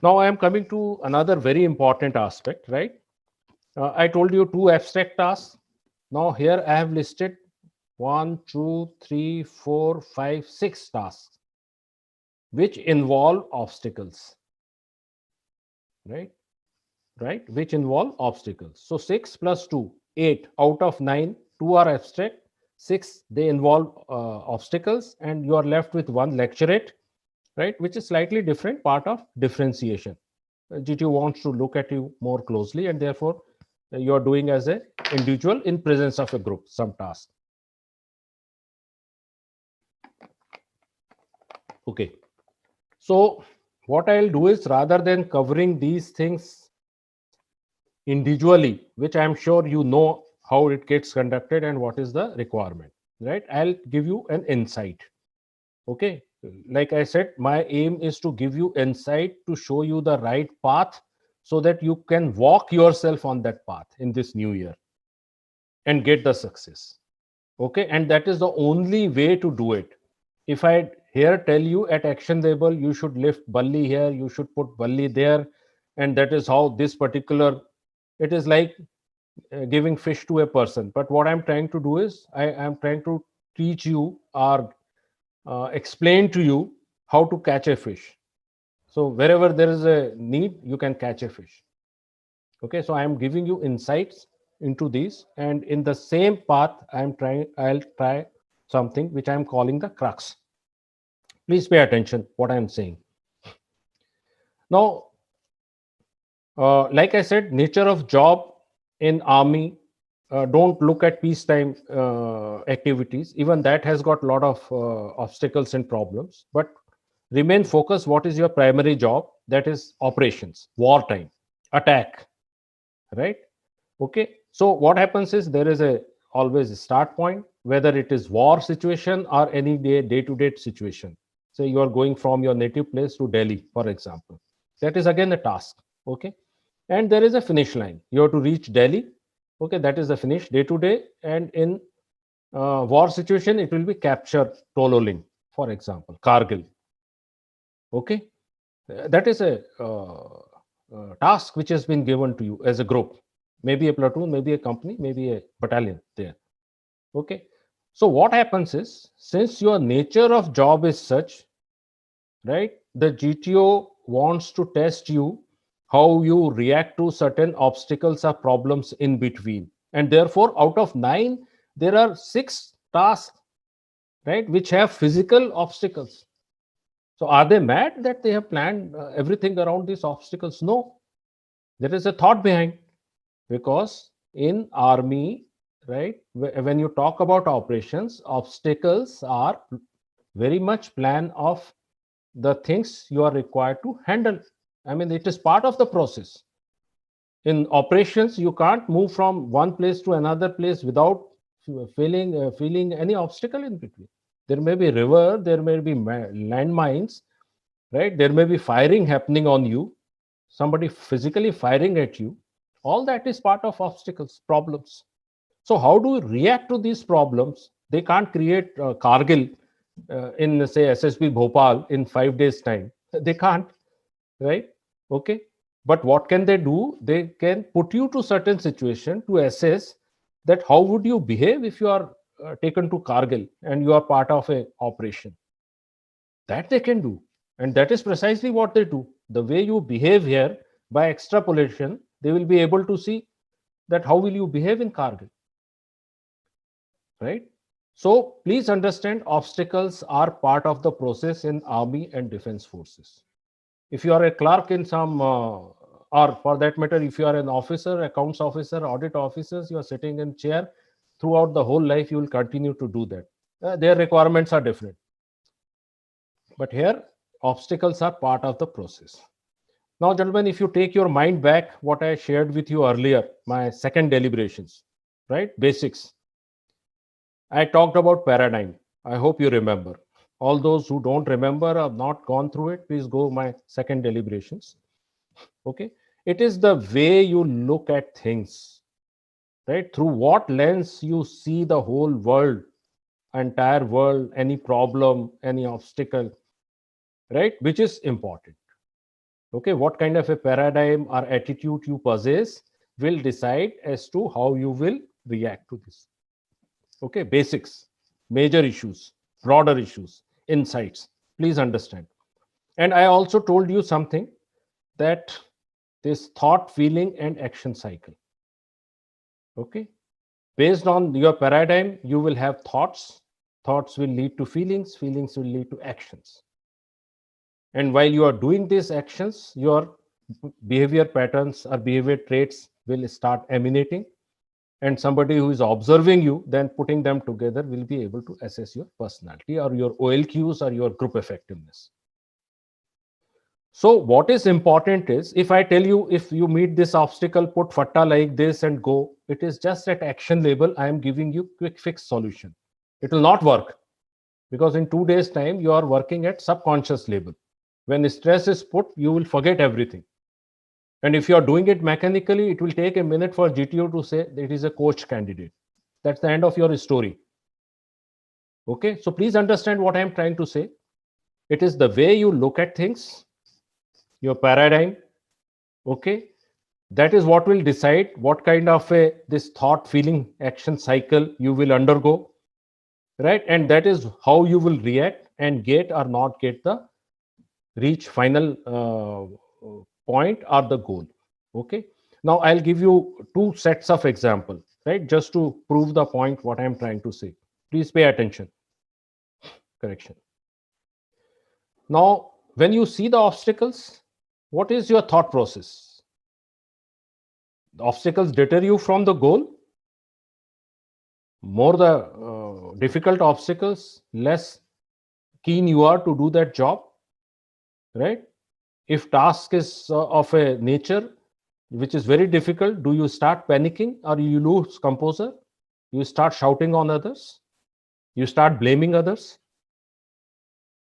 Now I am coming to another very important aspect, right? I told you two abstract tasks. Now here I have listed 1, 2, 3, 4, 5, 6 tasks which involve obstacles, right? Right? Which involve obstacles. So 6 plus 2, 8 out of 9, 2 are abstract, 6 they involve obstacles, and you are left with one lecturate, right? Which is slightly different part of differentiation. GTO wants to look at you more closely, and therefore you are doing as a individual in presence of a group some task. Okay. So what I'll do is, rather than covering these things individually, which I'm sure you know how it gets conducted and what is the requirement, right? I'll give you an insight. Okay. Like I said, my aim is to give you insight to show you the right path so that you can walk yourself on that path in this new year and get the success. Okay. And that is the only way to do it. If I here tell you at action label, you should lift bully here, you should put bully there, and that is how this particular, it is like giving fish to a person. But what I'm trying to do is I am trying to teach you or explain to you how to catch a fish. So wherever there is a need, you can catch a fish. Okay, so I am giving you insights into these, and in the same path I'll try something which I'm calling the crux. Please pay attention what I'm saying. Now, like I said, nature of job in army, don't look at peacetime activities. Even that has got a lot of obstacles and problems. But remain focused. What is your primary job? That is operations, wartime, attack, right? Okay. So what happens is there is a always a start point, whether it is war situation or any day-to-day situation. Say you are going from your native place to Delhi, for example. That is again a task. Okay. And there is a finish line. You have to reach Delhi. Okay, that is the finish day to day. And in war situation, it will be capture Tololing, for example, Kargil. Okay, that is a task which has been given to you as a group, maybe a platoon, maybe a company, maybe a battalion there. Okay, so what happens is, since your nature of job is such, right, the GTO wants to test you how you react to certain obstacles or problems in between. And therefore, out of 9, there are 6 tasks, right, which have physical obstacles. So are they mad that they have planned everything around these obstacles? No, there is a thought behind. Because in army, right, when you talk about operations, obstacles are very much plan of the things you are required to handle. I mean, it is part of the process. In operations, you can't move from one place to another place without feeling any obstacle in between. There may be river, there may be landmines, right? There may be firing happening on you, somebody physically firing at you. All that is part of obstacles, problems. So how do we react to these problems? They can't create Kargil in, say, SSB Bhopal in 5 days time. They can't, right? Okay. But what can they do? They can put you to certain situation to assess that how would you behave if you are taken to Kargil and you are part of a operation. That they can do. And that is precisely what they do. The way you behave here, by extrapolation, they will be able to see that how will you behave in Kargil, right? So please understand, obstacles are part of the process in army and defense forces. If you are a clerk in some, or for that matter, if you are an officer, accounts officer, audit officers, you are sitting in chair throughout the whole life, you will continue to do that. Their requirements are different. But here, obstacles are part of the process. Now, gentlemen, if you take your mind back, what I shared with you earlier, my second deliberations, right? Basics. I talked about paradigm. I hope you remember. All those who don't remember or have not gone through it, please go my second deliberations. Okay. It is the way you look at things, right? Through what lens you see the whole world, entire world, any problem, any obstacle, right? Which is important. Okay, what kind of a paradigm or attitude you possess will decide as to how you will react to this. Okay, basics, major issues, broader issues, insights. Please understand. And I also told you something, that this thought, feeling, and action cycle. Okay, based on your paradigm, you will have thoughts. Thoughts will lead to feelings. Feelings will lead to actions. And while you are doing these actions, your behavior patterns or behavior traits will start emanating. And somebody who is observing you, then putting them together, will be able to assess your personality or your OLQs or your group effectiveness. So what is important is, if I tell you, if you meet this obstacle, put fatta like this and go, it is just at action level. I am giving you quick fix solution. It will not work, because in 2 days time you are working at subconscious level. When stress is put, you will forget everything. And if you are doing it mechanically, it will take a minute for GTO to say that it is a coach candidate. That's the end of your story. Okay, so please understand what I am trying to say. It is the way you look at things, your paradigm. Okay, that is what will decide what kind of a this thought, feeling, action cycle you will undergo, right? And that is how you will react and get or not get the reach final point or the goal. Okay, now I'll give you two sets of example, right, just to prove the point what I'm trying to say. Please pay attention. Correction. Now when you see the obstacles, what is your thought process? The obstacles deter you from the goal. More the difficult obstacles, less keen you are to do that job, right? If task is of a nature which is very difficult, do you start panicking or you lose composure? You start shouting on others, you start blaming others,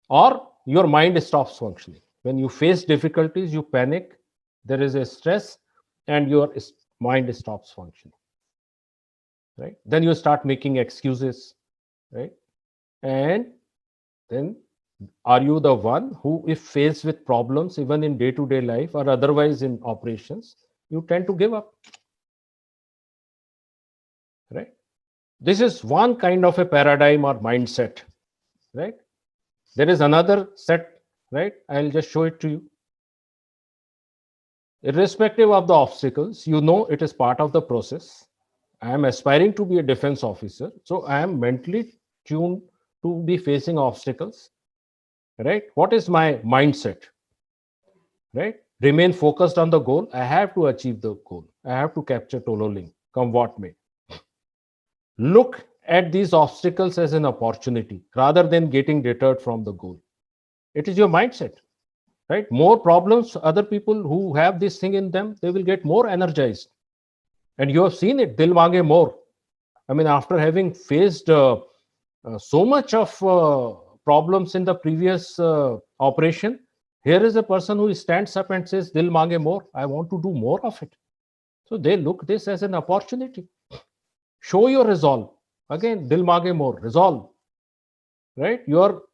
or your mind stops functioning. When you face difficulties, you panic, there is a stress, and your mind stops functioning, right? Then you start making excuses, right? And then, are you the one who, if faced with problems even in day to day life or otherwise in operations, you tend to give up, right? This is one kind of a paradigm or mindset, right? There is another set, right? I'll just show it to you. Irrespective of the obstacles, you know it is part of the process. I am aspiring to be a defense officer, so I am mentally tuned to be facing obstacles, right? What is my mindset, right? Remain focused on the goal. I have to achieve the goal. I have to capture Tololing, come what may. Look at these obstacles as an opportunity rather than getting deterred from the goal. It is your mindset, right? More problems, other people who have this thing in them, they will get more energized. And you have seen it, dil mange more. I mean, after having faced so much of problems in the previous operation, here is a person who stands up and says, dil mange more. I want to do more of it. So they look this as an opportunity. Show your resolve. Again, dil mange more, resolve, right? Your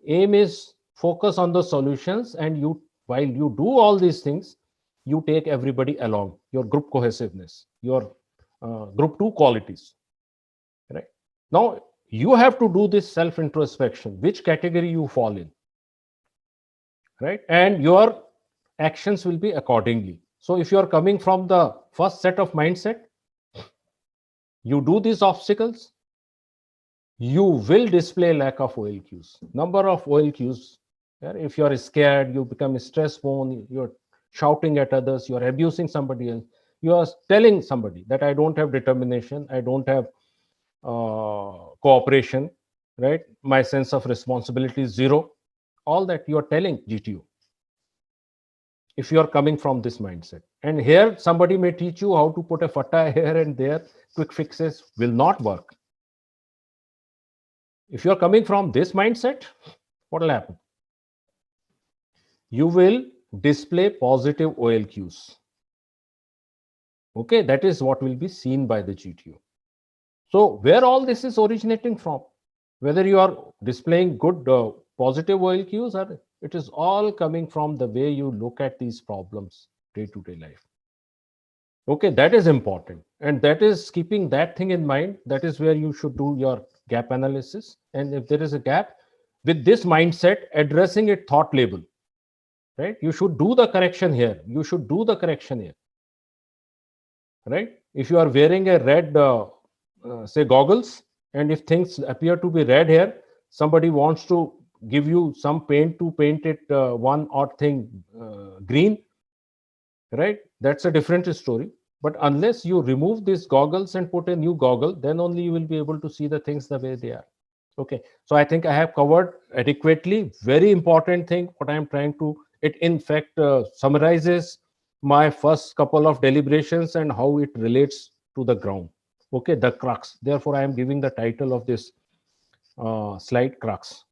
aim is focus on the solutions, and you, while you do all these things, you take everybody along, your group cohesiveness, your group 2 qualities, right? Now you have to do this self introspection, which category you fall in, right? And your actions will be accordingly. So if you are coming from the first set of mindset, you do these obstacles, you will display lack of OLQs, number of OLQs. Yeah? If you are scared, you become stress prone, you're shouting at others, you're abusing somebody else, you are telling somebody that I don't have determination, I don't have cooperation, right? My sense of responsibility is zero. All that you are telling GTO, if you are coming from this mindset. And here somebody may teach you how to put a fatta here and there, quick fixes will not work. If you are coming from this mindset, what will happen? You will display positive OLQs. Okay, that is what will be seen by the GTO. So where all this is originating from, whether you are displaying good positive OLQs or It is all coming from the way you look at these problems day to day life. Okay, that is important. And that is keeping that thing in mind. That is where you should do your gap analysis. And if there is a gap, with this mindset, addressing it thought label, right? You should do the correction here. You should do the correction here, right? If you are wearing a red, say, goggles, and if things appear to be red here, somebody wants to give you some paint to paint it one odd thing green, right? That's a different story. But unless you remove these goggles and put a new goggle, then only you will be able to see the things the way they are. Okay, so I think I have covered adequately. Very important thing, what I am trying to, it in fact summarizes my first couple of deliberations and how it relates to the ground. Okay, the crux. Therefore, I am giving the title of this slide crux.